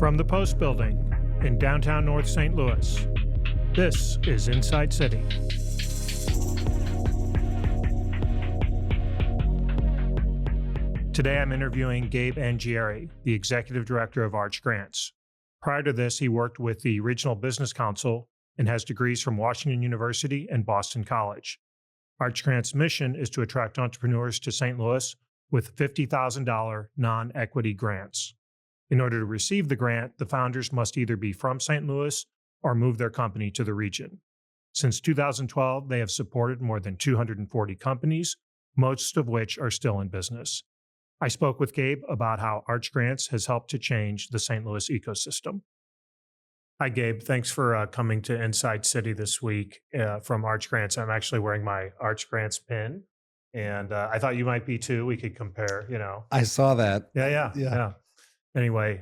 From the Post Building in downtown North St. Louis, this is Inside City. Today I'm interviewing Gabe Angieri, the Executive Director of Arch Grants. Prior to this, he worked with the Regional Business Council and has degrees from Washington University and Boston College. Arch Grants' mission is to attract entrepreneurs to St. Louis with $50,000 non-equity grants. In order to receive the grant, the founders must either be from St. Louis or move their company to the region. Since 2012, they have supported more than 240 companies, most of which are still in business. I spoke with Gabe about how Arch Grants has helped to change the St. Louis ecosystem. Hi, Gabe. Thanks for coming to Inside City this week from Arch Grants. I'm actually wearing my Arch Grants pin, and I thought you might be too. We could compare, I saw that. Yeah. Anyway,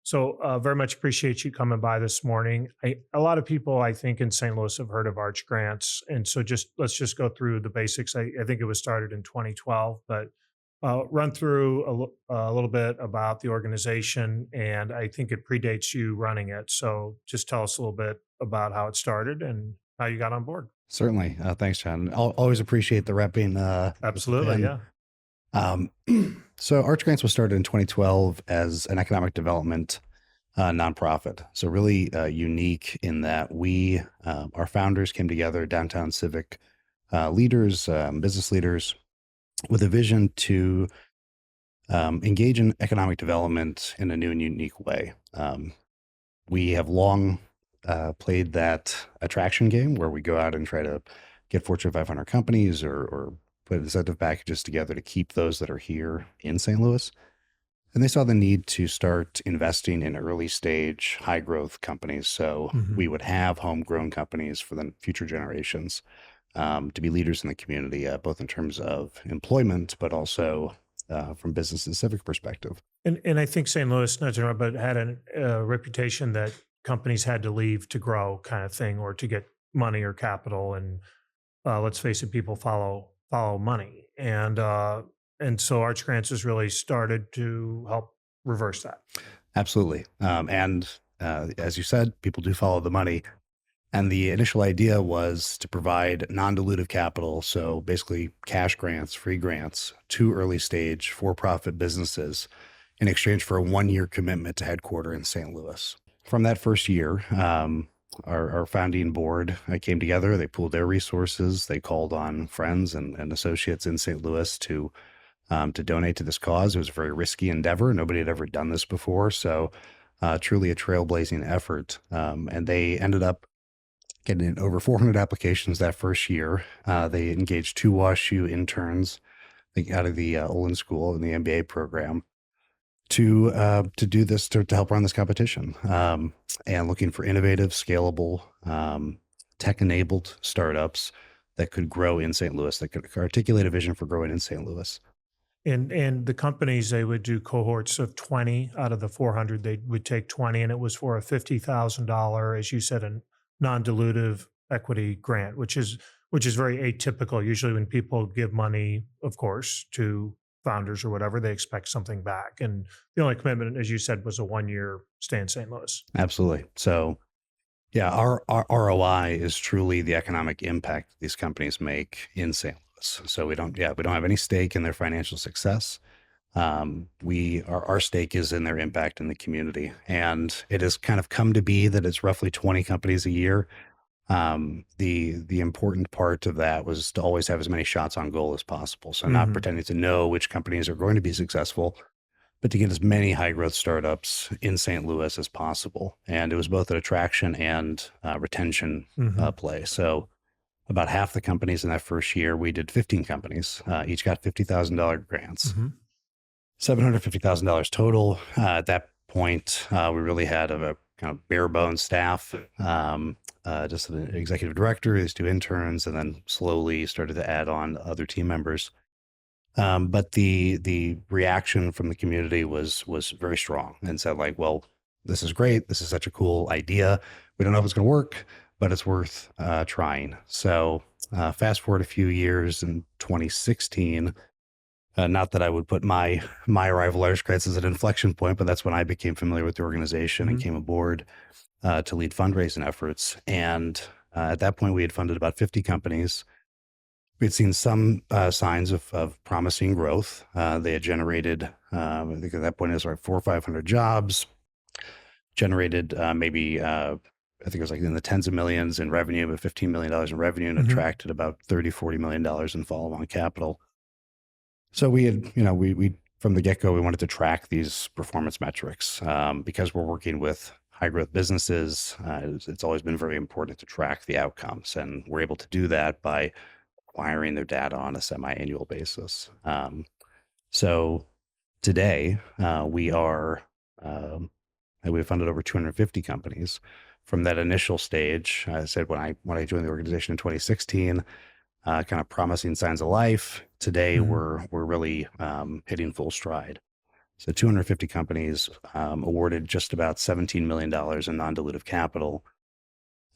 so very much appreciate you coming by this morning. A lot of people, I think, in St. Louis have heard of Arch Grants, and so let's just go through the basics. I think it was started in 2012, but run through a little bit about the organization, and I think it predates you running it. So just tell us a little bit about how it started and how you got on board. Certainly. Thanks, John. I'll always appreciate the repping. Absolutely, yeah. So Arch Grants was started in 2012 as an economic development nonprofit. So really unique in that our founders came together, downtown civic leaders, business leaders, with a vision to engage in economic development in a new and unique way. We have long played that attraction game where we go out and try to get Fortune 500 companies or put incentive packages together to keep those that are here in St. Louis. And they saw the need to start investing in early stage, high growth companies. So we would have homegrown companies for the future generations to be leaders in the community, both in terms of employment, but also from business and civic perspective. And I think St. Louis, not to interrupt, but had a reputation that companies had to leave to grow kind of thing, or to get money or capital. And let's face it, people follow money. And so Arch Grants has really started to help reverse that. Absolutely. And as you said, people do follow the money. And the initial idea was to provide non-dilutive capital, so basically cash grants, free grants, to early stage for-profit businesses in exchange for a 1-year commitment to headquarter in St. Louis. From that first year, our founding board came together. They pooled their resources. They called on friends and associates in St. Louis to donate to this cause. It was a very risky endeavor. Nobody had ever done this before, so truly a trailblazing effort. And they ended up getting over 400 applications that first year. They engaged 2 WashU interns out of the Olin School in the MBA program to do this, to help run this competition, and looking for innovative, scalable, tech-enabled startups that could grow in St. Louis, that could articulate a vision for growing in St. Louis. And the companies, they would do cohorts of 20 out of the 400. They would take 20, and it was for a $50,000, as you said, a non-dilutive equity grant, which is very atypical. Usually when people give money, of course, to founders or whatever, they expect something back. And the only commitment, as you said, was a 1-year stay in St. Louis. Absolutely. So yeah, our ROI is truly the economic impact these companies make in St. Louis. So we don't have any stake in their financial success. Our stake is in their impact in the community. And it has kind of come to be that it's roughly 20 companies a year. The important part of that was to always have as many shots on goal as possible. So not pretending to know which companies are going to be successful, but to get as many high growth startups in St. Louis as possible. And it was both an attraction and retention play. So about half the companies in that first year, we did 15 companies, each got $50,000 grants. $750,000 total. At that point, we really had a kind of bare bones staff, just an executive director, these 2 interns, and then slowly started to add on other team members. But the reaction from the community was very strong, and said like, well, this is great. This is such a cool idea. We don't know if it's going to work, but it's worth trying. So fast forward a few years, in 2016, Not that I would put my arrival at Arch Grants as an inflection point, but that's when I became familiar with the organization and came aboard to lead fundraising efforts. And at that point, we had funded about 50 companies. We had seen some signs of promising growth. They had generated, I think at that point, it was like 400 or 500 jobs, generated maybe, I think it was like in the tens of millions in revenue, but $15 million in revenue, and attracted about $30-40 million in follow-on capital. So we had, we from the get-go, we wanted to track these performance metrics because we're working with high growth businesses. It's always been very important to track the outcomes, and we're able to do that by acquiring their data on a semi-annual basis. So today we've funded over 250 companies. From that initial stage, I said when I joined the organization in 2016, kind of promising signs of life. Today we're really hitting full stride. So 250 companies awarded just about $17 million in non-dilutive capital.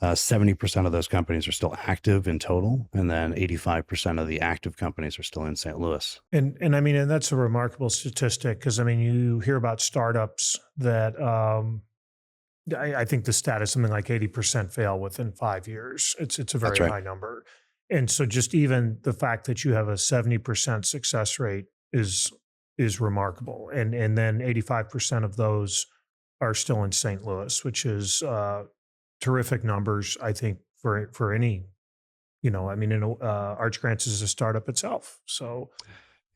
70% of those companies are still active in total, and then 85% of the active companies are still in St. Louis. And I mean, and that's a remarkable statistic, because I mean, you hear about startups that I think the stat is something like 80% fail within 5 years. It's a very high number. And so just even the fact that you have a 70% success rate is remarkable. And then 85% of those are still in St. Louis, which is terrific numbers, I think, for any, I mean, Arch Grants is a startup itself. So,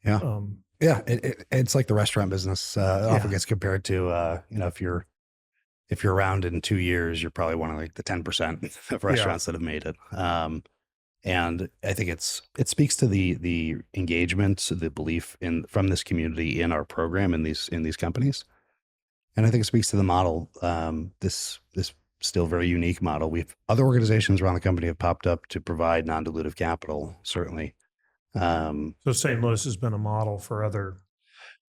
yeah. It's like the restaurant business often gets compared to, if you're around in 2 years, you're probably one of like the 10% of restaurants that have made it. And I think it speaks to the engagement, the belief from this community in our program in these companies. And I think it speaks to the model, this still very unique model. Other organizations around the company have popped up to provide non-dilutive capital, certainly. So St. Louis has been a model for other.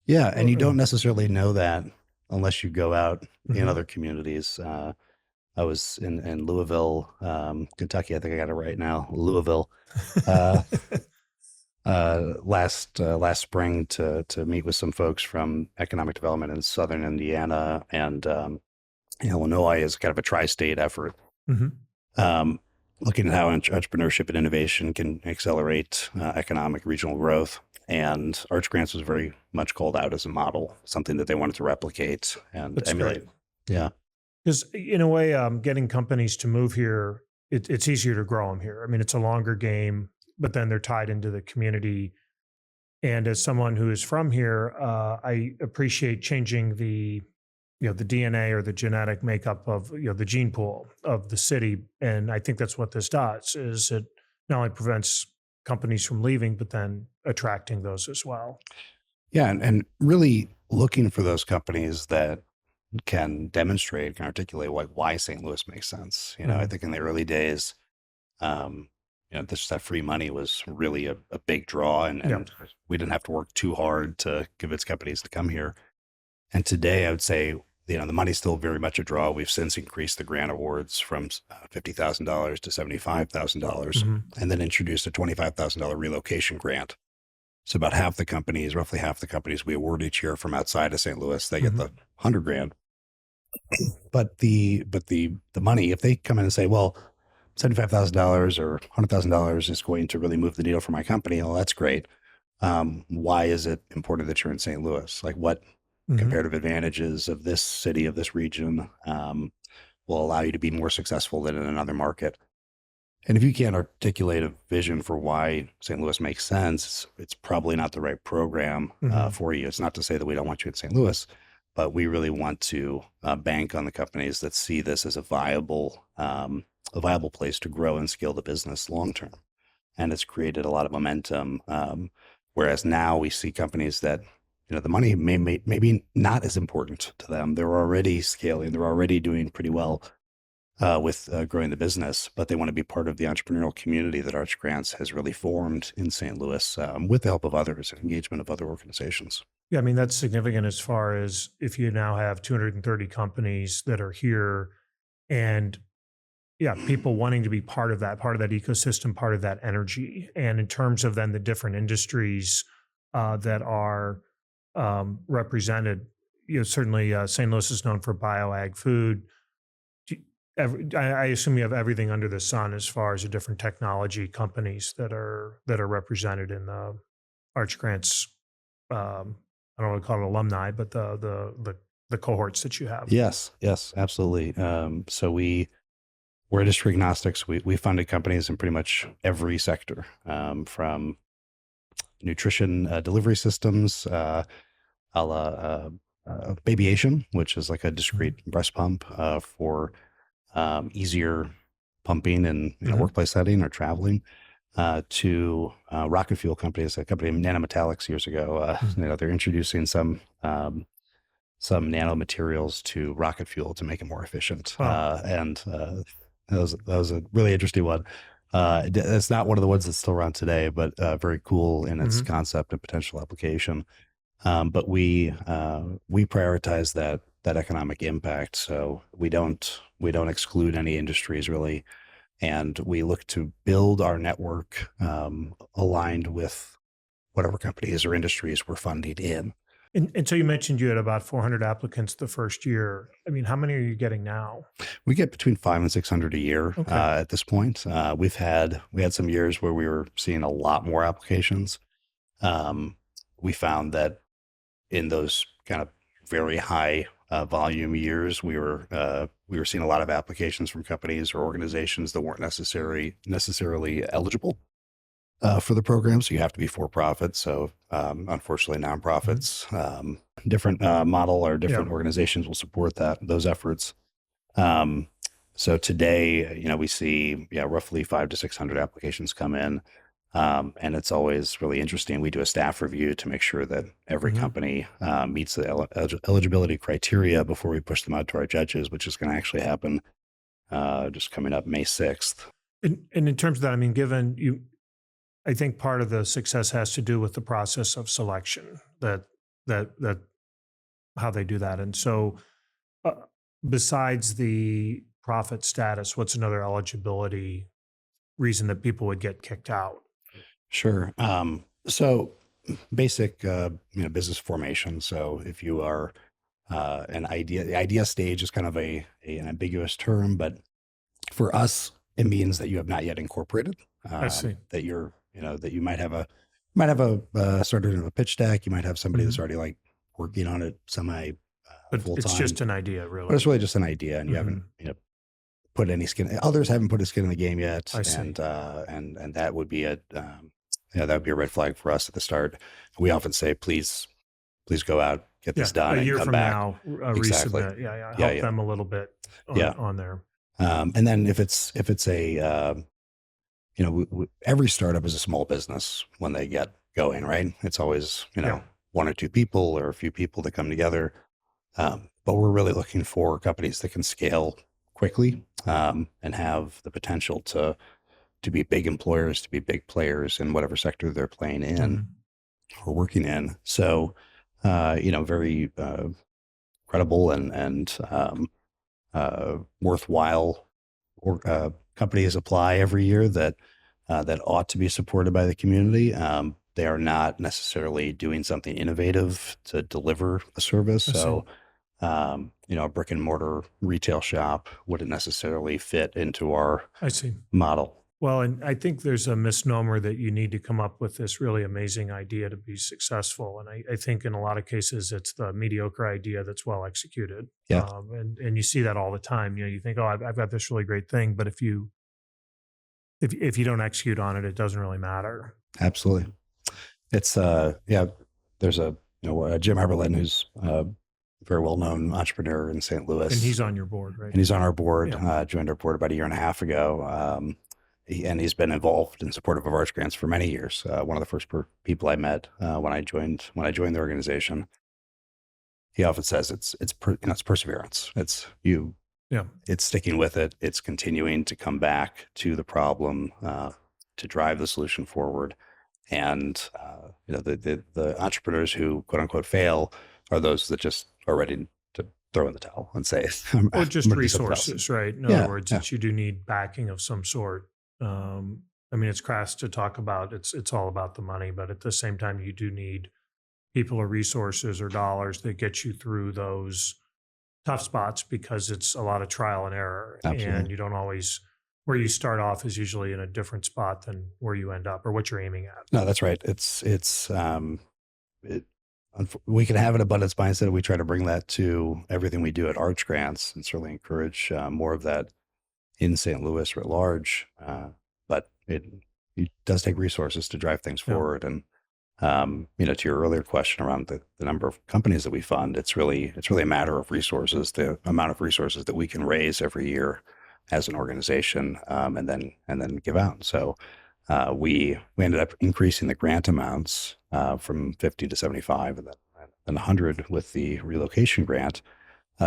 Yeah, and you don't necessarily know that unless you go out in other communities. I was in Louisville, Kentucky. I think I got it right now. Louisville, last spring to meet with some folks from economic development in Southern Indiana and Illinois as kind of a tri-state effort. Looking at how entrepreneurship and innovation can accelerate economic regional growth. And Arch Grants was very much called out as a model, something that they wanted to replicate and emulate. Great. Yeah. Because in a way, getting companies to move here, it's easier to grow them here. I mean, it's a longer game, but then they're tied into the community. And as someone who is from here, I appreciate changing the DNA or the genetic makeup of, the gene pool of the city. And I think that's what this does, is it not only prevents companies from leaving, but then attracting those as well. Yeah. And really looking for those companies that can demonstrate, can articulate why St. Louis makes sense. I think in the early days, that free money was really a big draw, and we didn't have to work too hard to convince companies to come here. And today I would say, the money's still very much a draw. We've since increased the grant awards from $50,000 to $75,000 and then introduced a $25,000 relocation grant. So about roughly half the companies we award each year from outside of St. Louis, they get the $100,000. But the money, if they come in and say, well, $75,000 or $100,000 is going to really move the needle for my company, well, that's great. Why is it important that you're in St. Louis? Like, what comparative advantages of this city, of this region, will allow you to be more successful than in another market? And if you can't articulate a vision for why St. Louis makes sense, it's probably not the right program for you. It's not to say that we don't want you in St. Louis, but we really want to bank on the companies that see this as a viable place to grow and scale the business long term. And it's created a lot of momentum. Whereas now we see companies that, the money maybe not as important to them. They're already scaling. They're already doing pretty well with growing the business, but they want to be part of the entrepreneurial community that Arch Grants has really formed in St. Louis with the help of others and engagement of other organizations. Yeah, I mean, that's significant as far as if you now have 230 companies that are here and people wanting to be part of that ecosystem, part of that energy. And in terms of then the different industries, that are represented. Certainly St. Louis is known for bioag food. I assume you have everything under the sun as far as the different technology companies that are represented in the Arch Grants. I don't want to call it alumni, but the cohorts that you have. Yes, absolutely. So we're industry agnostics. We funded companies in pretty much every sector, from nutrition delivery systems, a la Babyation, which is like a discrete breast pump for easier pumping in workplace setting or traveling, to rocket fuel companies. A company Nanometallics years ago, they're introducing some nanomaterials to rocket fuel to make it more efficient. Wow. And that was a really interesting one. It's not one of the ones that's still around today, but very cool in its concept and potential application. But we prioritize that economic impact. So we don't exclude any industries really, and we look to build our network aligned with whatever companies or industries we're funding in. And so you mentioned you had about 400 applicants the first year. I mean, how many are you getting now? We get between 500 and 600 a year at this point. We had some years where we were seeing a lot more applications. We found that in those kind of very high volume years, we were seeing a lot of applications from companies or organizations that weren't necessarily eligible for the program. So you have to be for profit. So unfortunately, nonprofits, different model or different organizations will support those efforts. So today, we see roughly 500 to 600 applications come in. And it's always really interesting. We do a staff review to make sure that every company meets the eligibility criteria before we push them out to our judges, which is going to actually happen just coming up May 6th. And in terms of that, I mean, given you, I think part of the success has to do with the process of selection, that how they do that. And so besides the profit status, what's another eligibility reason that people would get kicked out? Sure. So basic, business formation. So if you are the idea stage is kind of an ambiguous term, but for us, it means that you have not yet incorporated. I see. That you're, that you might have a started in a pitch deck. You might have somebody that's already like working on it semi but full it's time. just an idea, really. But it's really just an idea, and you haven't, put any skin. Others haven't put a skin in the game yet, I see. and that would be that would be a red flag for us at the start. We often say, please go out, get this done, a year and come from back. now, Exactly. resubmit. Help them a little bit on there. And then if it's a every startup is a small business when they get going, right? It's always one or two people or a few people that come together. But we're really looking for companies that can scale quickly and have the potential to be big employers, to be big players in whatever sector they're playing in or working in. So, very credible and worthwhile companies apply every year that ought to be supported by the community. They are not necessarily doing something innovative to deliver a service. So, a brick and mortar retail shop wouldn't necessarily fit into our model. Well, and I think there's a misnomer that you need to come up with this really amazing idea to be successful. And I think in a lot of cases, it's the mediocre idea that's well executed. Yeah. And you see that all the time. You think, oh, I've got this really great thing, but if you don't execute on it, it doesn't really matter. Absolutely. It's there's a Jim Haberlin who's very well-known entrepreneur in St. Louis. And he's on your board, right? And he's on our board, joined our board about a year and a half ago. And he's been involved in supportive of Arch Grants for many years. One of the first people I met when I joined the organization. He often says it's perseverance. It's sticking with it. It's continuing to come back to the problem to drive the solution forward. And the entrepreneurs who quote unquote fail are those that just are ready to throw in the towel and say, or just resources, right? In other words, that you do need backing of some sort. I mean, it's crass to talk about it's all about the money, but at the same time, you do need people or resources or dollars that get you through those tough spots because it's a lot of trial and error, and Absolutely. you don't always where you start off is usually in a different spot than where you end up or what you're aiming at. No, that's right. It, we can have an abundance mindset. We try to bring that to everything we do at Arch Grants and certainly encourage more of that in St. Louis writ large. But it does take resources to drive things Yeah. forward. And to your earlier question around the number of companies that we fund, it's really a matter of resources, the amount of resources that we can raise every year as an organization, and then give out. So we ended up increasing the grant amounts from 50 to 75, and then 100 with the relocation grant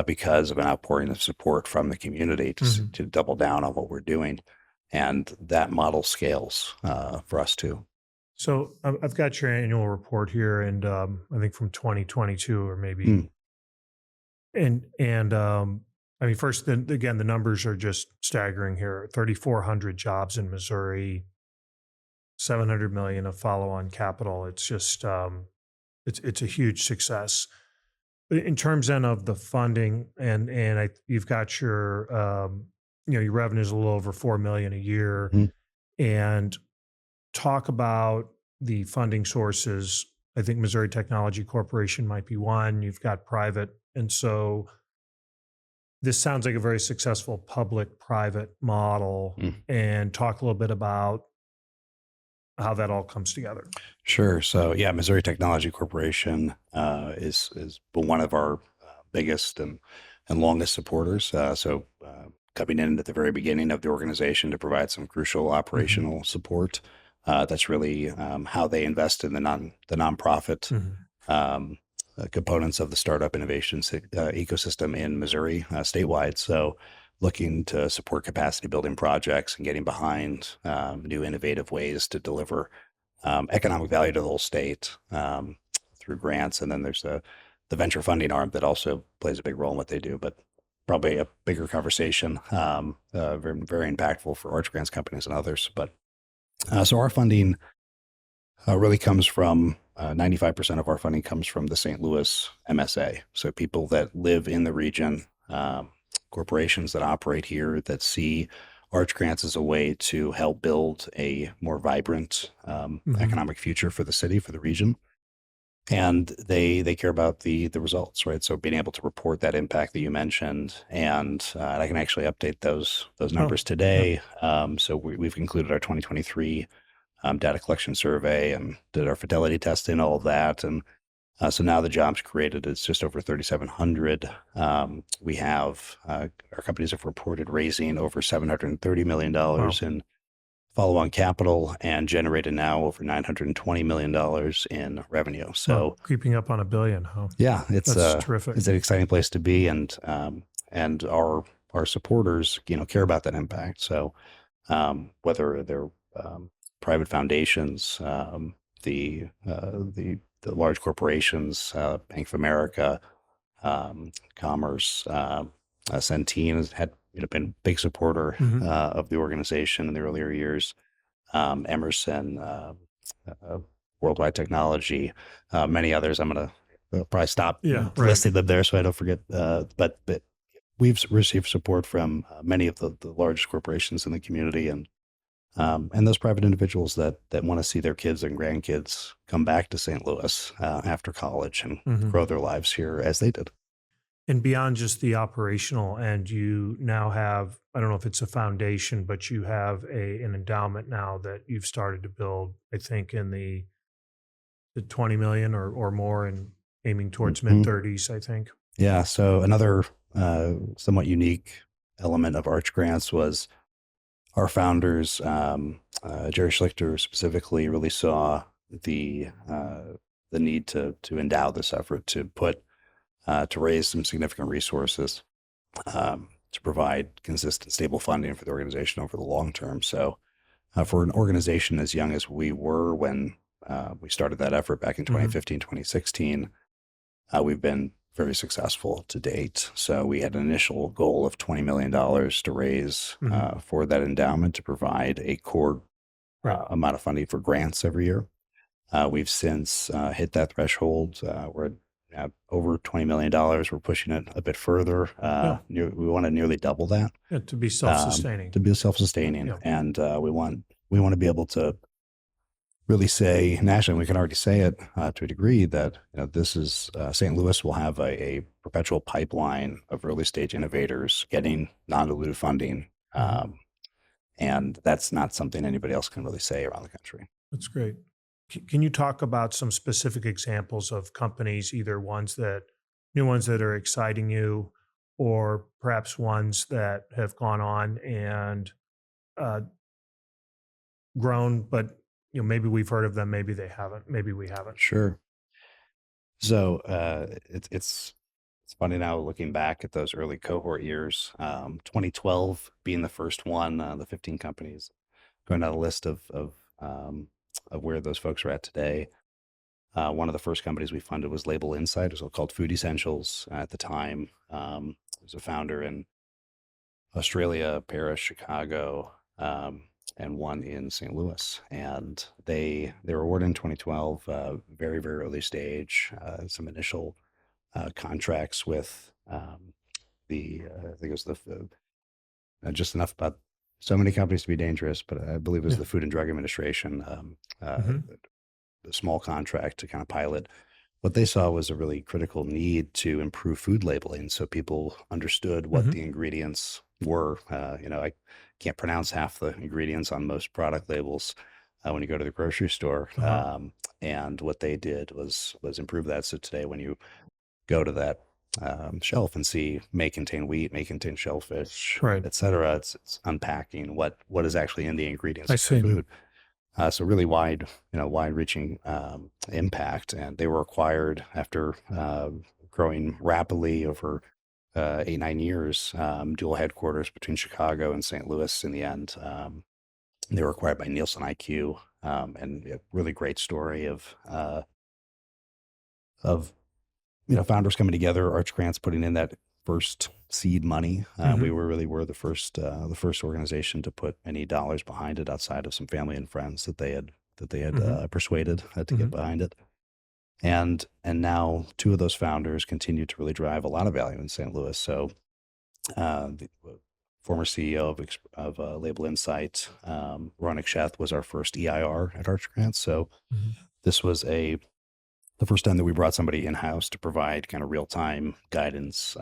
because of an outpouring of support from the community to double down on what we're doing, and that model scales for us too. So I've got your annual report here, and I think from 2022 or maybe, and I mean, first, then again, the numbers are just staggering here: 3,400 jobs in Missouri, 700 million of follow-on capital. It's just it's a huge success. In terms then of the funding, and you've got your your revenue is a little over 4 million a year, Mhm. and talk about the funding sources. I think Missouri Technology Corporation might be one. You've got private. And so this sounds like a very successful public private model. Mm. And talk a little bit about how that all comes together. Sure. So yeah, Missouri Technology Corporation is one of our biggest and longest supporters. Coming in at the very beginning of the organization to provide some crucial operational support. That's really how they invest in the nonprofit components of the startup innovation ecosystem in Missouri statewide. So looking to support capacity building projects and getting behind new innovative ways to deliver economic value to the whole state through grants. And then there's the venture funding arm that also plays a big role in what they do, but probably a bigger conversation, very, very impactful for Arch Grants companies and others. But so our funding really comes from 95% of our funding comes from the St. Louis MSA. So people that live in the region, corporations that operate here that see Arch Grants as a way to help build a more vibrant economic future for the city, for the region. And they care about the results, right? So being able to report that impact that you mentioned, and I can actually update those numbers today. So we've included our 2023 data collection survey and did our fidelity testing, all of that, and so now the jobs created is just over 3,700. We have our companies have reported raising over $730 million in follow-on capital and generated now over $920 million in revenue. So creeping up on $1 billion, huh? Yeah, That's terrific. It's an exciting place to be, and our supporters, care about that impact. So whether they're private foundations, the large corporations, Bank of America, Commerce, Centene has had been a big supporter of the organization in the earlier years. Emerson, Worldwide Technology, many others. I'm going to probably stop listing them there so I don't forget. But we've received support from many of the largest corporations in the community, and those private individuals that want to see their kids and grandkids come back to St. Louis after college and grow their lives here as they did. And beyond just the operational end, you now have, I don't know if it's a foundation, but you have an endowment now that you've started to build, I think in the 20 million or more, and aiming towards mid-30s, I think. Yeah. So another somewhat unique element of Arch Grants was our founders, Jerry Schlichter specifically, really saw the need to endow this effort, to raise some significant resources to provide consistent, stable funding for the organization over the long term. So for an organization as young as we were when we started that effort back in 2015, 2016, we've been very successful to date. So we had an initial goal of $20 million to raise for that endowment to provide a core Right. amount of funding for grants every year. We've since hit that threshold. We're at over $20 million. We're pushing it a bit further. Yeah. We want to nearly double that, Yeah. To be self-sustaining. to be self-sustaining. Yeah. And we want to be able to really say nationally, we can already say it to a degree that this is St. Louis will have a perpetual pipeline of early stage innovators getting non-dilutive funding. And that's not something anybody else can really say around the country. That's great. Can you talk about some specific examples of companies, either new ones that are exciting you, or perhaps ones that have gone on and uh, grown, but maybe we've heard of them, maybe they haven't, maybe we haven't. Sure. So it's funny now looking back at those early cohort years. 2012 being the first one, the 15 companies, going down a list of where those folks are at today. One of the first companies we funded was Label Insight. It was called Food Essentials at the time. There's a founder in Australia, Paris, Chicago, and one in St. Louis. And they were awarded in 2012, very, very early stage, some initial contracts with I think it was just enough about so many companies to be dangerous, but I believe it was Yeah. the Food and Drug Administration, a small contract to kind of pilot. What they saw was a really critical need to improve food labeling so people understood what the ingredients were. I can't pronounce half the ingredients on most product labels when you go to the grocery store. And what they did was improve that. So today, when you go to that shelf and see may contain wheat, may contain shellfish, Right. et cetera, it's unpacking what is actually in the ingredients I of see. food. So really wide-reaching impact, and they were acquired after growing rapidly over 8-9 years. Dual headquarters between Chicago and St. Louis. In the end, they were acquired by Nielsen IQ, and a really great story of founders coming together, Arch Grants putting in that first seed money. We were the first organization to put any dollars behind it outside of some family and friends that they had persuaded to get behind it. And now two of those founders continue to really drive a lot of value in St. Louis. So the former CEO of Label Insight, Ronik Sheth, was our first EIR at Arch Grants. So this was the first time that we brought somebody in-house to provide kind of real-time guidance,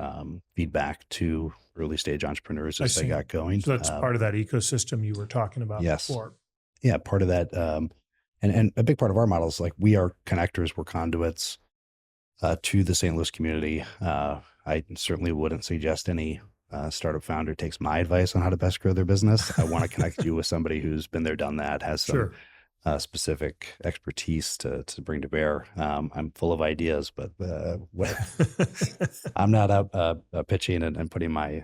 feedback to early stage entrepreneurs as they got going. So that's part of that ecosystem you were talking about before. Yeah, part of that. And a big part of our model is like we are connectors, we're conduits to the St. Louis community. I certainly wouldn't suggest any startup founder takes my advice on how to best grow their business. I want to connect you with somebody who's been there, done that, has some specific expertise to bring to bear. I'm full of ideas, but I'm not out pitching and putting my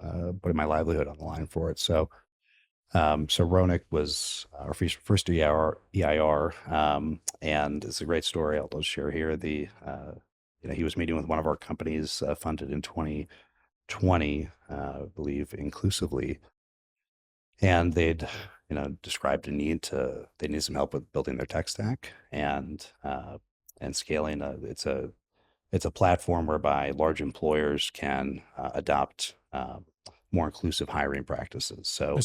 livelihood on the line for it. So Ronik was our first EIR, and it's a great story. I'll just share here. He was meeting with one of our companies funded in 2020, I believe, inclusively, and they'd described they need some help with building their tech stack and scaling. It's a platform whereby large employers can adopt more inclusive hiring practices. So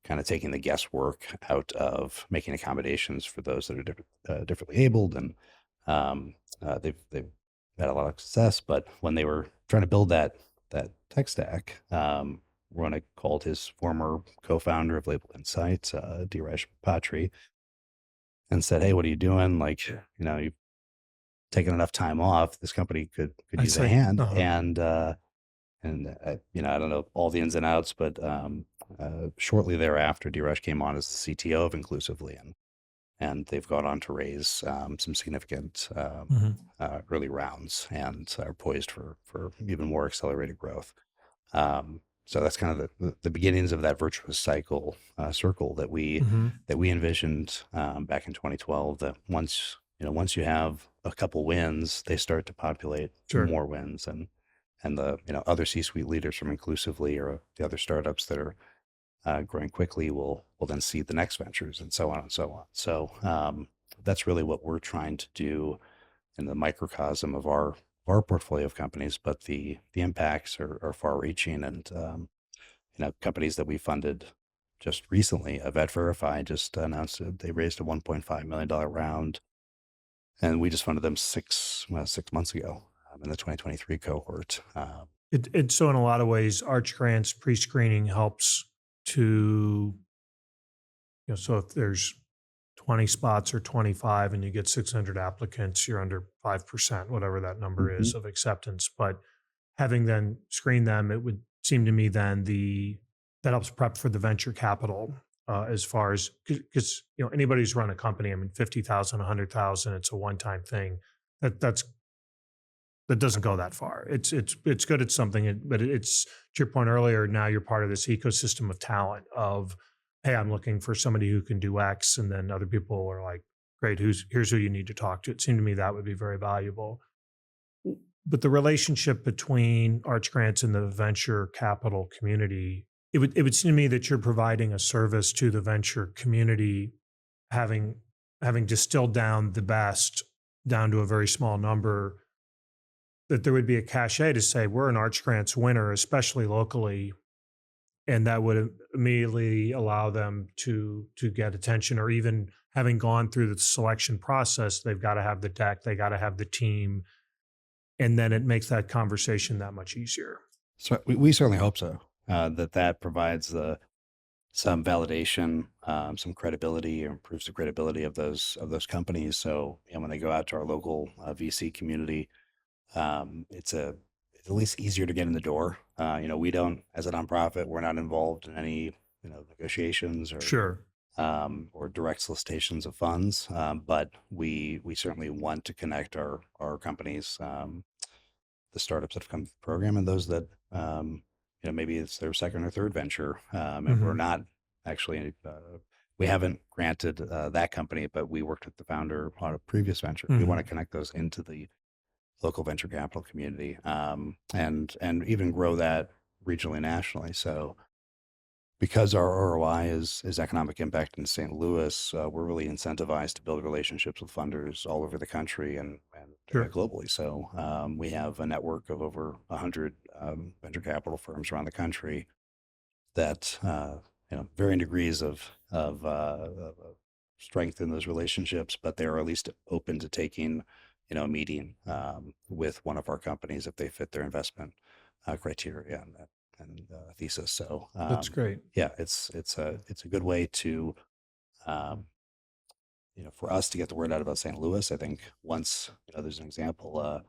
kind of taking the guesswork out of making accommodations for those that are differently abled, and they've had a lot of success. But when they were trying to build that tech stack, Ronik called his former co-founder of Label Insight, Dheeraj Patri, and said, "Hey, what are you doing? Like, you've taken enough time off. This company could use a hand." And I don't know all the ins and outs, but shortly thereafter, Dheeraj came on as the CTO of Inclusively, and they've gone on to raise some significant early rounds and are poised for even more accelerated growth. So that's kind of the beginnings of that virtuous circle that we envisioned back in 2012. That once you have a couple wins, they start to populate more wins, and the other C-suite leaders from Inclusively or the other startups that are growing quickly will will then seed the next ventures, and so on and so on. So that's really what we're trying to do in the microcosm of our portfolio of companies, but the impacts are far reaching. And companies that we funded just recently, Vet Verify just announced that they raised a $1.5 million round, and we just funded them 6 months ago in the 2023 cohort. So in a lot of ways, Arch Grants pre-screening helps to, so if there's 20 spots or 25 and you get 600 applicants, you're under 5%, whatever that number is of acceptance. But having then screened them, it would seem to me then that helps prep for the venture capital as far as, because anybody who's run a company, I mean, 50,000, 100,000, it's a one-time thing. That doesn't go that far. It's good at something, but it's, to your point earlier, now you're part of this ecosystem of talent of, hey, I'm looking for somebody who can do X, and then other people are like, great, here's who you need to talk to. It seemed to me that would be very valuable. But the relationship between Arch Grants and the venture capital community, it would seem to me that you're providing a service to the venture community, having distilled down the best down to a very small number, that there would be a cachet to say we're an Arch Grants winner, especially locally, and that would immediately allow them to get attention. Or even having gone through the selection process, they've got to have the deck, they got to have the team, and then it makes that conversation that much easier. So we certainly hope so. That provides some validation, some credibility, or improves the credibility of those companies. So when they go out to our local VC community, it's at least easier to get in the door. We don't, as a nonprofit, we're not involved in any negotiations or direct solicitations of funds, but we certainly want to connect our companies, the startups that have come to the program, and those that maybe it's their second or third venture, and we're not actually. We haven't granted that company, but we worked with the founder on a previous venture. We want to connect those into the local venture capital community, and even grow that regionally, nationally. So because our ROI is economic impact in St. Louis, we're really incentivized to build relationships with funders all over the country and globally. So we have a network of over 100 venture capital firms around the country that varying degrees of strength in those relationships, but they're at least open to taking a meeting with one of our companies if they fit their investment criteria and thesis. So that's great. Yeah, it's a good way to for us to get the word out about St. Louis. I think once there's an example,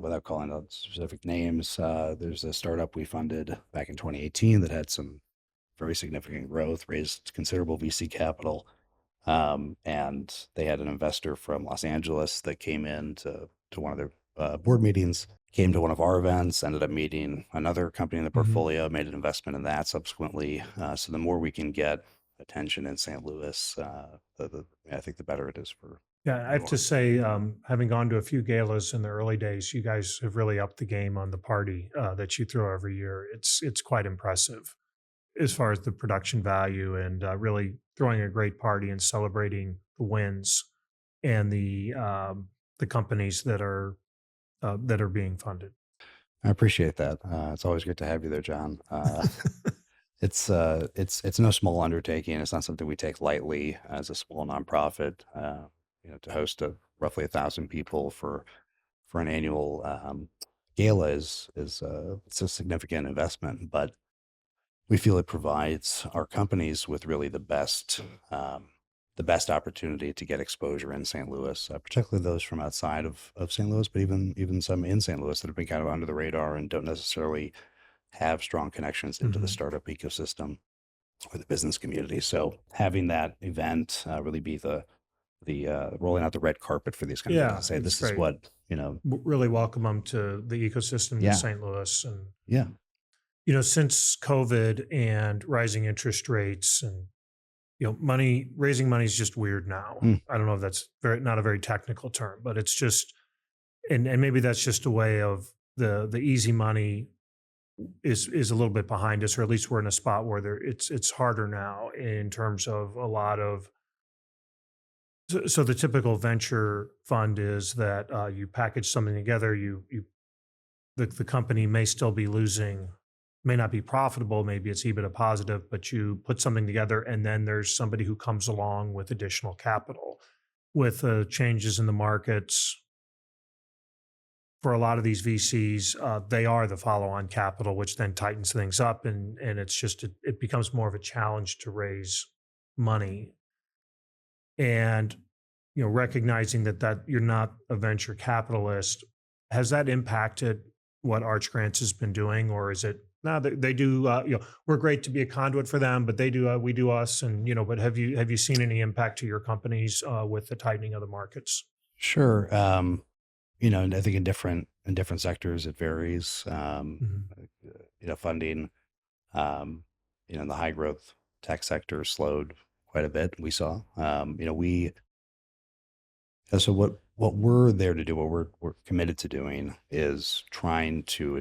without calling out specific names, there's a startup we funded back in 2018 that had some very significant growth, raised considerable VC capital. And they had an investor from Los Angeles that came in to one of their board meetings, came to one of our events, ended up meeting another company in the portfolio, made an investment in that subsequently. So the more we can get attention in St. Louis, I think the better it is for. Yeah, I have to say, having gone to a few galas in the early days, you guys have really upped the game on the party that you throw every year. It's quite impressive as far as the production value and really throwing a great party and celebrating the wins and the companies that are being funded. I appreciate that. It's always good to have you there, John. It's no small undertaking. It's not something we take lightly as a small nonprofit. To host roughly 1,000 people for an annual gala it's a significant investment, but we feel it provides our companies with really the best opportunity to get exposure in St. Louis, particularly those from outside of St. Louis, but even some in St. Louis that have been kind of under the radar and don't necessarily have strong connections into the startup ecosystem or the business community. So having that event really be the rolling out the red carpet for these companies and say, this is what, really welcome them to the ecosystem in St. Louis. And since COVID and rising interest rates and raising money is just weird now. I don't know if that's not a very technical term, but it's just, and maybe that's just a way of the easy money is a little bit behind us, or at least we're in a spot where it's harder now in terms of a lot of. So the typical venture fund is that you package something together. The company may still be losing, may not be profitable, maybe it's EBITDA positive, but you put something together, and then there's somebody who comes along with additional capital. With changes in the markets, for a lot of these VCs, they are the follow-on capital, which then tightens things up, and it's just it becomes more of a challenge to raise money. And recognizing that you're not a venture capitalist, has that impacted what Arch Grants has been doing, or is it no? They do. We're great to be a conduit for them, but they do. We do us, and But have you seen any impact to your companies with the tightening of the markets? Sure. And I think in different sectors it varies. Mhm. Funding, in the high growth tech sector slowed quite a bit. We saw, so what we're there to do, what we're committed to doing is trying to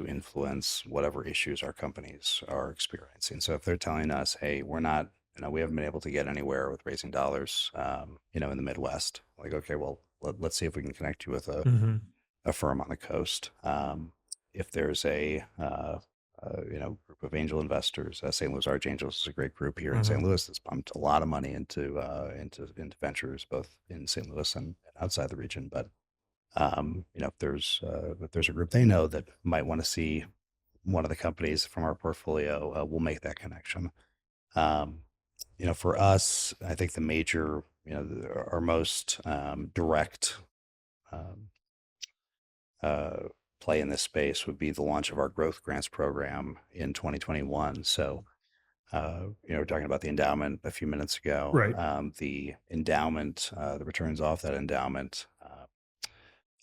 influence whatever issues our companies are experiencing. So if they're telling us, hey, we're not, we haven't been able to get anywhere with raising dollars, in the Midwest, like, okay, well, let's see if we can connect you with Mhm. a firm on the coast. If there's a group of angel investors, St. Louis Arch Angels is a great group here in St. Mhm. Louis that's pumped a lot of money into ventures, both in St. Louis and outside the region. But if there's a group they know that might want to see one of the companies from our portfolio, we'll make that connection. Um, for us, I think the major, our most direct um, uh, play in this space would be the launch of our growth grants program in 2021. So, we're talking about the endowment a few minutes ago. Right. The endowment, the returns off that endowment,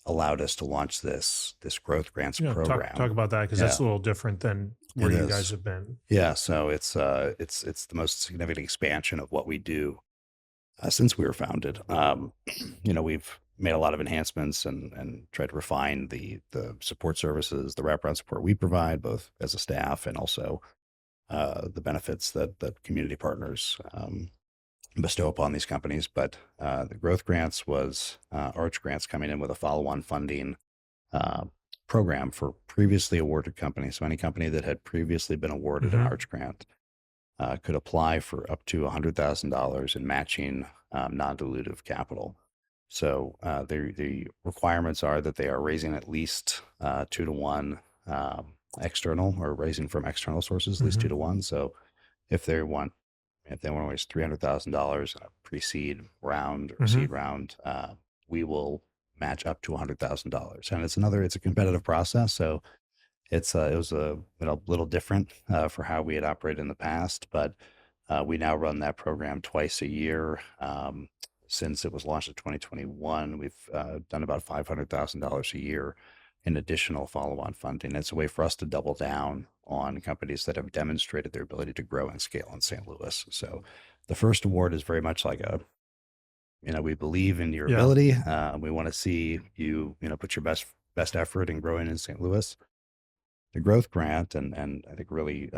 allowed us to launch this growth grants Talk program. about that, because that's Yeah, a little different than where it you guys is. have been. Yeah, so it's the most significant expansion of what we do since we were founded. We've made a lot of enhancements and tried to refine the support services, the wraparound support we provide, both as a staff and also the benefits that community partners bestow upon these companies. But the growth grants was Arch Grants coming in with a follow-on funding uh, program for previously awarded companies. So any company that had previously been awarded an Hmm. Arch Grant could apply for up to $100,000 in matching non-dilutive capital. So the requirements are that they are raising at least 2 to 1 external, or raising from external sources, at least Hmm. 2 to 1. So if they want to raise $300,000 in a pre-seed round or Hmm. seed round, we will match up to $100,000. And it's a competitive process. So it was a little different for how we had operated in the past, but we now run that program twice a year. Since it was launched in 2021, we've done about $500,000 a year in additional follow-on funding. It's a way for us to double down on companies that have demonstrated their ability to grow and scale in St. Louis. So the first award is very much like we believe in your Yeah. ability. We want to see you, put your best effort in growing in St. Louis. The growth grant, and I think really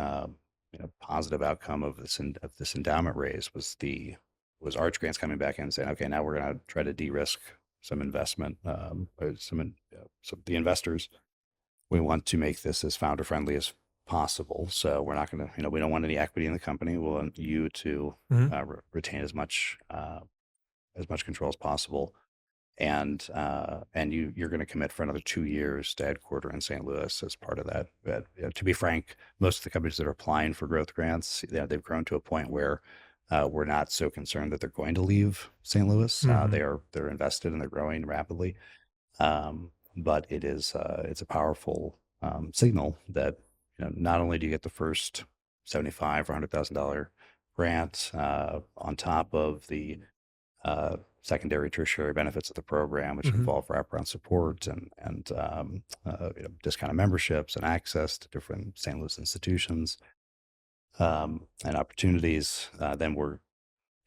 positive outcome of this endowment raise was Arch Grants coming back in and saying, okay, now we're going to try to de-risk some investment, or some the investors. We want to make this as founder friendly as possible. So we're not going to, we don't want any equity in the company. We want you to Hmm. retain as much control as possible. And you're going to commit for another 2 years to headquarter in St. Louis as part of that. But to be frank, most of the companies that are applying for growth grants, they've grown to a point where we're not so concerned that they're going to leave St. Louis. Hmm. They're invested and they're growing rapidly. But it's a powerful signal that not only do you get the first 75 or $100,000 grant on top of the secondary, tertiary benefits of the program, which Hmm. involve wraparound support and discounted memberships and access to different St. Louis institutions and opportunities. Then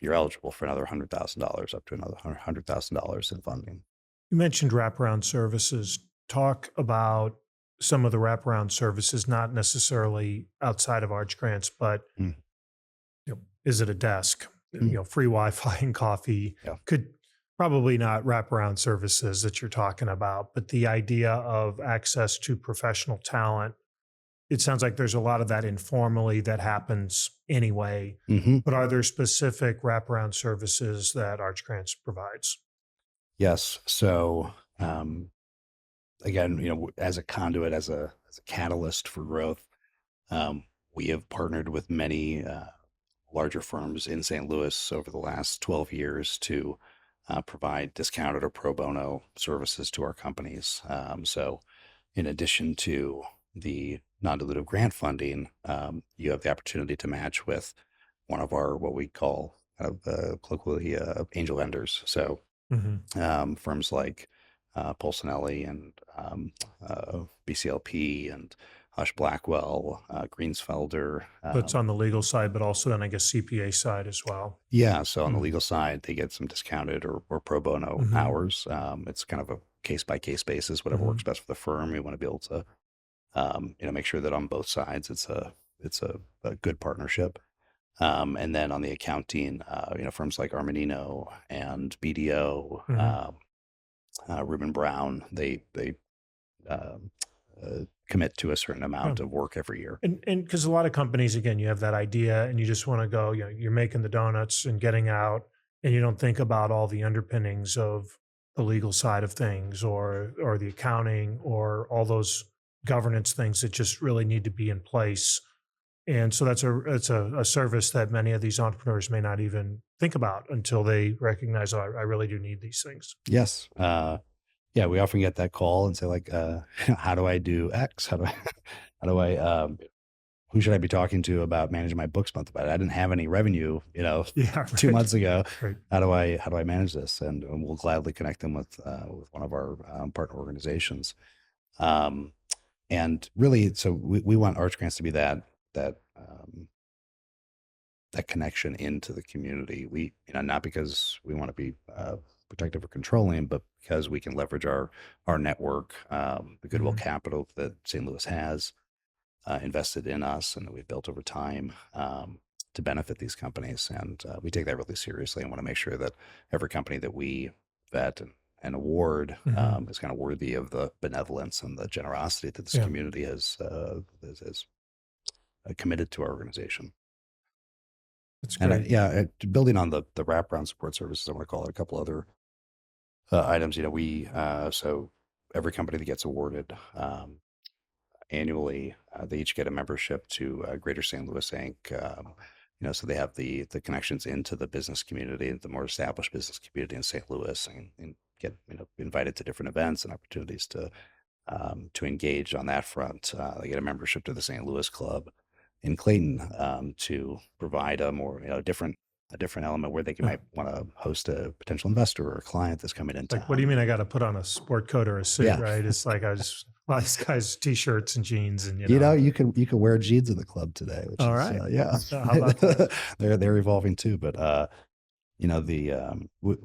you're eligible for another $100,000, up to another $100,000 in funding. You mentioned wraparound services. Talk about some of the wraparound services, not necessarily outside of Arch Grants, but Mm, is it a desk? mm, Free Wi-Fi and coffee yeah. could probably not wraparound services that you're talking about, but the idea of access to professional talent, it sounds like there's a lot of that informally that happens anyway. Hmm. But are there specific wraparound services that Arch Grants provides? Yes. So again, as a conduit, as a catalyst for growth, we have partnered with many larger firms in St. Louis over the last 12 years to provide discounted or pro bono services to our companies. So, in addition to the non-dilutive grant funding, you have the opportunity to match with one of our what we call colloquially angel lenders. So, Hmm. firms like Polsinelli and BCLP and Hush Blackwell, Greensfelder. So it's on the legal side, but also then I guess CPA side as well. Yeah, so on the Mm. legal side, they get some discounted or pro bono Hmm. hours. It's kind of a case by case basis, whatever Hmm. works best for the firm. We want to be able to, make sure that on both sides it's a good partnership. And then on the accounting, firms like Armanino and BDO, Hmm. Reuben Brown, they um, commit to a certain Yeah. amount of work every year. And because a lot of companies, again, you have that idea and you just want to go, you're making the donuts and getting out, and you don't think about all the underpinnings of the legal side of things or the accounting or all those governance things that just really need to be in place. And so it's a service that many of these entrepreneurs may not even think about until they recognize, oh, I really do need these things. Yes. Yeah, we often get that call and say like, how do I do X? How do I, who should I be talking to about managing my books month about it? I didn't have any revenue, Yeah, 2 months ago. right. How do I manage this? And we'll gladly connect them with one of our partner organizations. Um, and really, so we want Arch Grants to be that connection into the community. We, not because we want to be protective or controlling, but because we can leverage our network, the goodwill Mhm. capital that St. Louis has invested in us and that we've built over time to benefit these companies. And we take that really seriously and want to make sure that every company that we vet and award Mhm. is kind of worthy of the benevolence and the generosity that this Yeah, community has committed to our organization. that's And great. building on the wraparound support services, I want to call it a couple other items. So every company that gets awarded annually, they each get a membership to Greater St. Louis Inc. So they have the connections into the business community, the more established business community in St. Louis, and get invited to different events and opportunities to engage on that front. They get a membership to the St. Louis Club in Clayton to provide a more a different element where they Yeah. might want to host a potential investor or a client that's coming in Like, what do you town. mean I got to put on a sport coat or a suit, Yeah, right? It's like I just a lot of these guys t-shirts and jeans and you can wear jeans in the club today, which All is right. yeah, How about that? they're evolving too. But the we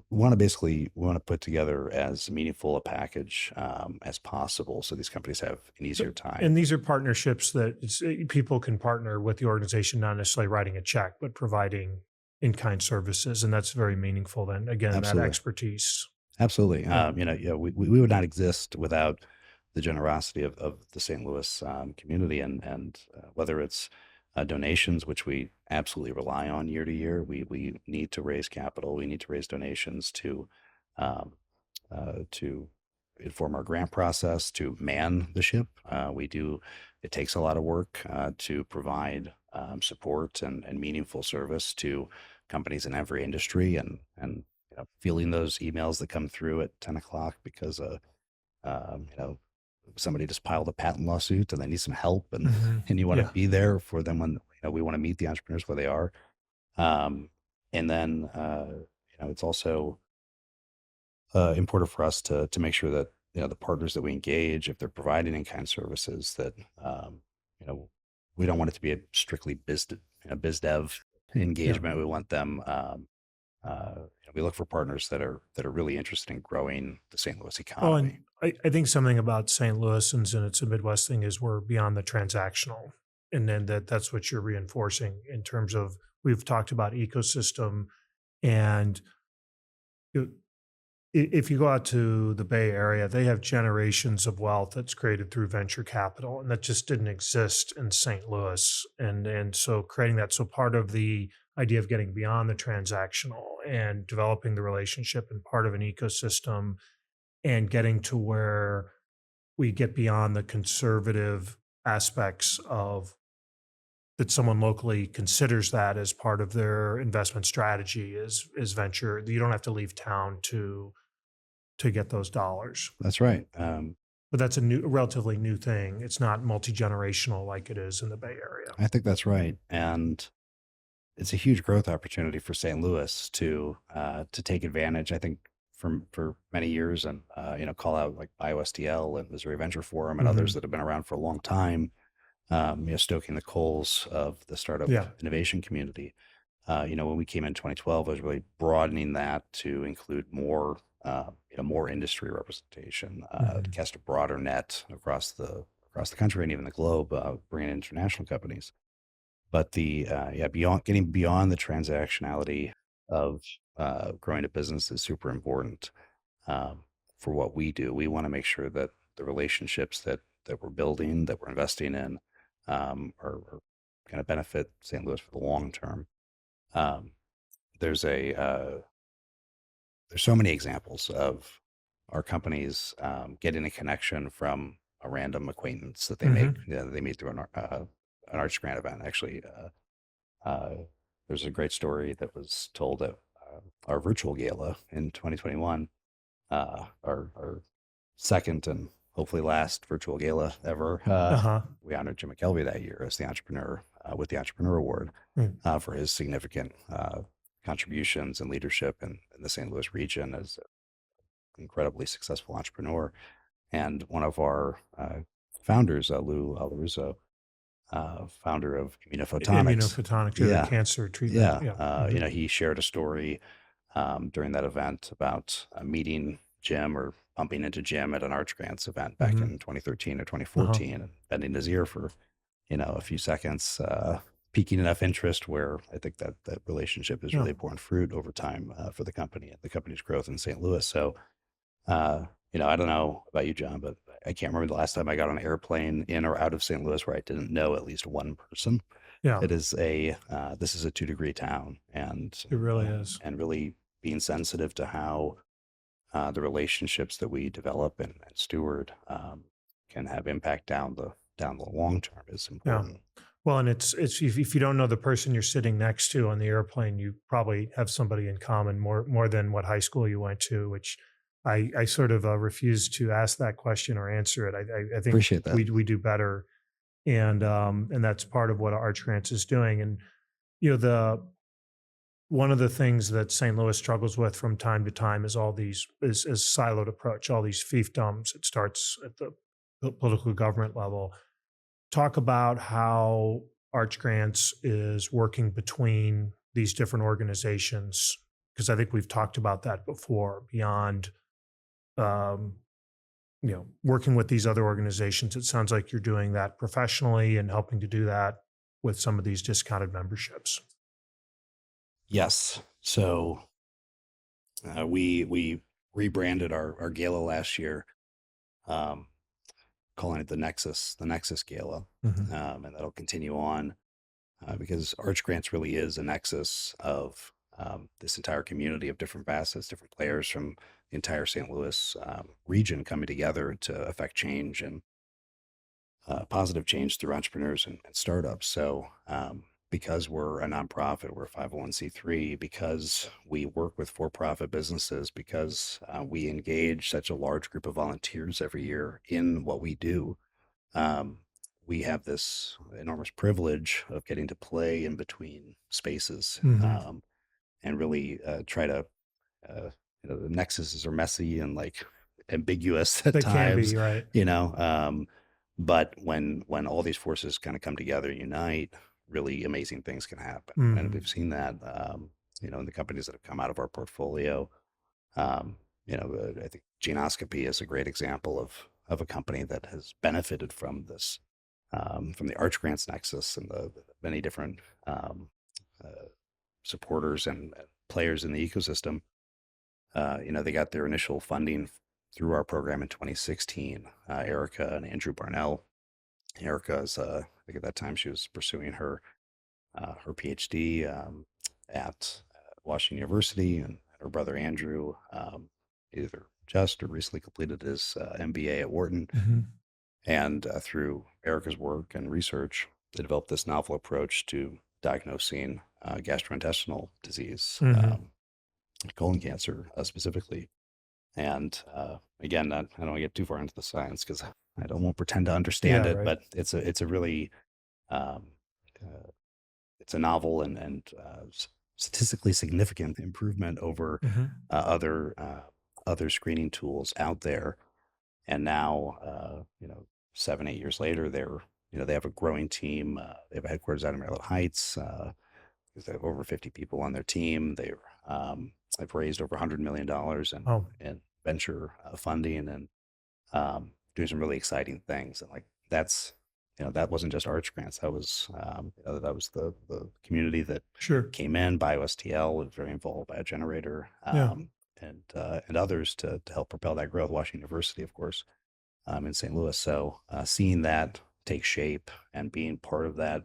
want to put together as meaningful a package as possible, so these companies have an easier time. And these are partnerships that people can partner with the organization, not necessarily writing a check, but providing in-kind services, and that's very meaningful. Then again, that Absolutely. expertise. Absolutely. Yeah. We would not exist without the generosity of the St. Louis community, and whether it's donations, which we absolutely rely on year to year. We need to raise capital. We need to raise donations um, to inform our grant process, to man the ship. We do. It takes a lot of work to provide support and meaningful service to companies in every industry, and feeling those emails that come through at 10 o'clock because um, you know somebody just piled a patent lawsuit and they need some help, and Hmm. and you want to Yeah. be there for them when we want to meet the entrepreneurs where they are. And then it's also important for us to make sure that the partners that we engage, if they're providing in-kind services, that you know we don't want it to be a strictly biz dev Yeah. engagement. We want them we look for partners that are really interested in growing the St. Louis Well, economy. and I think something about St. Louis and it's a Midwest thing is we're beyond the transactional. And then that's what you're reinforcing in terms of we've talked about ecosystem and you if you go out to the Bay Area, they have generations of wealth that's created through venture capital, and that just didn't exist in St. Louis. And so creating that, so part of the idea of getting beyond the transactional and developing the relationship and part of an ecosystem and getting to where we get beyond the conservative aspects of that someone locally considers that as part of their investment strategy is venture. You don't have to leave town to get those dollars. That's right. But that's a relatively new thing. It's not multi-generational like it is in the Bay Area. I think that's right. And it's a huge growth opportunity for St. Louis to take advantage. I think for many years, and call out like BioSTL and Missouri Venture Forum and others Mhm. that have been around for a long time. Stoking the coals of the startup Yeah. innovation community. When we came in 2012, I was really broadening that to include more industry representation, to Mhm. cast a broader net across the country and even the globe, bringing in international companies. But getting beyond the transactionality of growing a business is super important for what we do. We want to make sure that the relationships that we're building, that we're investing in, are going to benefit St. Louis for the long term. Um, there's there's so many examples of our companies getting a connection from a random acquaintance that Mhm. they meet through an Arts Grant event. Actually, there's a great story that was told at our virtual gala in 2021, our second and hopefully last virtual gala ever. Uh-huh. We honored Jim McKelvey that year as the entrepreneur with the Entrepreneur Award Mm. for his significant contributions and leadership in the St. Louis region as an incredibly successful entrepreneur. And one of our founders, Lou Alaruso, founder of Immunophotonics. Immunophotonics, yeah, the Yeah, cancer treatment. yeah. Yeah. Mhm. He shared a story during that event about meeting Jim or bumping into Jim at an Arch Grants event back Mhm. in 2013 or Uh-huh. 2014 and bending his ear for, a few seconds, piquing enough interest where I think that relationship has Yeah. really borne fruit over time for the company and the company's growth in St. Louis. So, uh, I don't know about you, John, but I can't remember the last time I got on an airplane in or out of St. Louis where I didn't know at least one person. Yeah. This is a 2-degree town, It really is. and really being sensitive to how the relationships that we develop and steward can have impact down the long term is Yeah. important. Well, and it's if you don't know the person you're sitting next to on the airplane, you probably have somebody in common more than what high school you went to, which I sort of refuse to ask that question or answer it. I think Appreciate that. we do better, and that's part of what Arch Grants is doing. And the one of the things that St. Louis struggles with from time to time is all these is siloed approach, all these fiefdoms. It starts at the political government level. Talk about how Arch Grants is working between these different organizations, because I think we've talked about that before. Beyond, um, working with these other organizations, it sounds like you're doing that professionally and helping to do that with some of these discounted memberships. Yes. So we rebranded our gala last year, um, calling it the Nexus Gala, Mhm. and that'll continue on because Arch Grants really is a nexus of this entire community of different facets, different players from the entire St. Louis region coming together to affect change and positive change through entrepreneurs and startups. So, because we're a nonprofit, we're a 501c3, because we work with for profit businesses, because we engage such a large group of volunteers every year in what we do, um, we have this enormous privilege of getting to play in between spaces Mhm. and really try to, uh, the nexuses are messy and like ambiguous at They can times, be, right? you know. But when all these forces kind of come together, unite, really amazing things can happen, and Mhm. we've seen that. in the companies that have come out of our portfolio. Um, I think Genoscopy is a great example of a company that has benefited from this, from the Arch Grants Nexus and the many different uh, supporters and players in the ecosystem. They got their initial funding through our program in 2016. Erica and Andrew Barnell. Erica is, I think at that time she was pursuing her PhD at Washington University, and her brother Andrew either just or recently completed his MBA at Wharton. Mm-hmm. And through Erica's work and research, they developed this novel approach to diagnosing gastrointestinal disease, Mm-hmm. colon cancer specifically. And again, I don't want to get too far into the science because I don't want to pretend to understand Yeah, it, right. but it's a really um, it's a novel and statistically significant improvement over Mm-hmm. uh, other uh, other screening tools out there. And now, 7, 8 years later, they have a growing team. They have a headquarters out in Maryland Heights. They have over 50 people on their team. They've raised over $100 million Oh, in venture funding and doing some really exciting things. And like that wasn't just Arch Grants. That was the community that sure. came in. BioSTL was very involved, BioGenerator, Yeah. and others to help propel that growth. Washington University, of course, in St. Louis. So seeing that take shape and being part of that,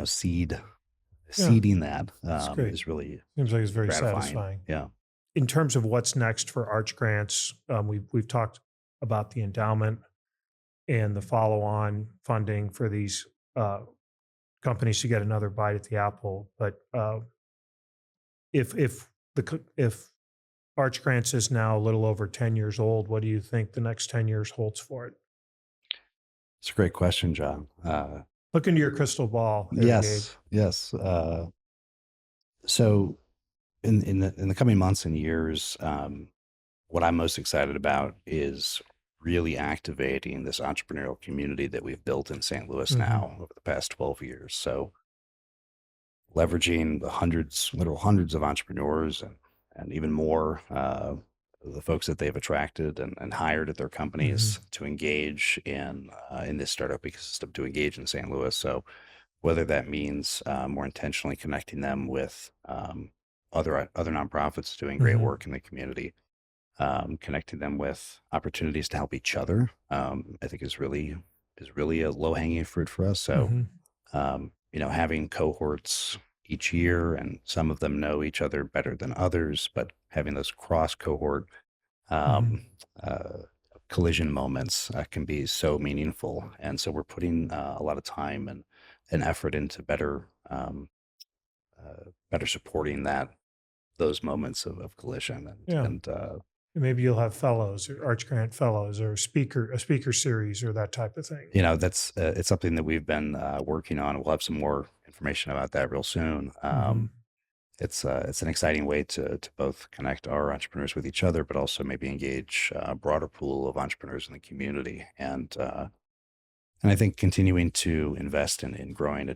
seed Yeah. seeding that It's great. is really Seems like it's very gratifying. satisfying. Yeah. In terms of what's next for Arch Grants, we've talked about the endowment and the follow-on funding for these uh, companies to get another bite at the apple. But if Arch Grants is now a little over 10 years old, what do you think the next 10 years holds for it? It's a great question, John. Look into your crystal ball there, Gabe. Yes. So in the coming months and years, what I'm most excited about is really activating this entrepreneurial community that we've built in St. Louis Mhm. now over the past 12 years. So leveraging the literal hundreds of entrepreneurs and even more, the folks that they've attracted and hired at their companies Mhm. to engage in this startup ecosystem, to engage in St. Louis. So whether that means more intentionally connecting them with other nonprofits doing great Mhm. work in the community, connecting them with opportunities to help each other, I think is really a low hanging fruit for us. So Mhm. having cohorts each year, and some of them know each other better than others, but having those cross cohort Mhm. um, uh, collision moments can be so meaningful. And so we're putting a lot of time and effort into better supporting those moments of collision. Yeah. And Maybe you'll have fellows or Arch Grant fellows or a speaker series or that type of thing. that's it's something that we've been working on. We'll have some more information about that real soon. Mhm. It's an exciting way to both connect our entrepreneurs with each other, but also maybe engage a broader pool of entrepreneurs in the community. And I think continuing to invest in growing a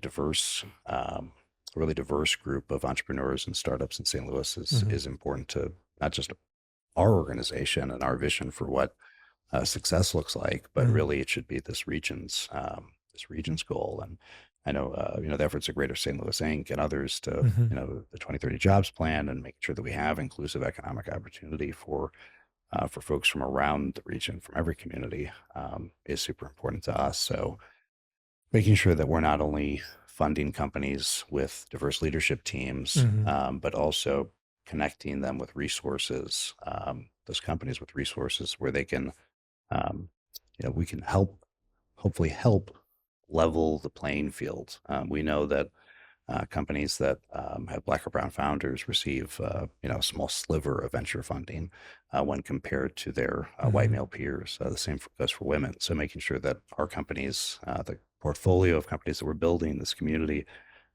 really diverse group of entrepreneurs and startups in St. Louis Mhm. is important to not just our organization and our vision for what success looks like, but Mhm. really it should be this region's goal. And I know the efforts of Greater St. Louis Inc. and others to Mhm. the 2030 jobs plan and making sure that we have inclusive economic opportunity for folks from around the region, from every community, is super important to us. So making sure that we're not only funding companies with diverse leadership teams, Mhm. but also connecting them with resources, those companies with resources where they can, um, we can hopefully help level the playing field. We know that companies that have Black or brown founders receive, a small sliver of venture funding when compared to their white Mhm. male peers. The same goes for women. So making sure that our companies, the portfolio of companies that we're building, this community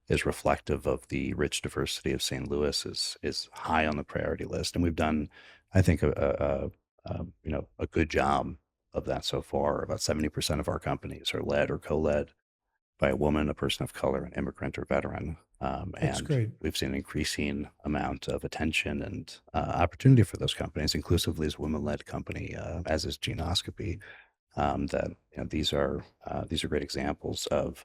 is reflective of the rich diversity of St. Louis is high on the priority list, and we've done, I think, a good job of that so far. About 70% of our companies are led or co-led by a woman, a person of color, an immigrant, or veteran. That's And great. we've seen an increasing amount of attention and opportunity for those companies, inclusively as a women-led company, as is Genoscopy. That these are great examples of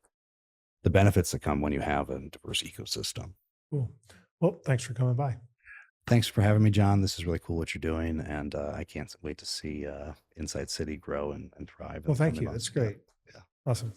the benefits that come when you have a diverse ecosystem. Cool. Well, thanks for coming by. Thanks for having me, John. This is really cool what you're doing, and I can't wait to see Inside City grow and thrive. In Well, the thank coming you. That's months. Yeah. great. Yeah. Awesome.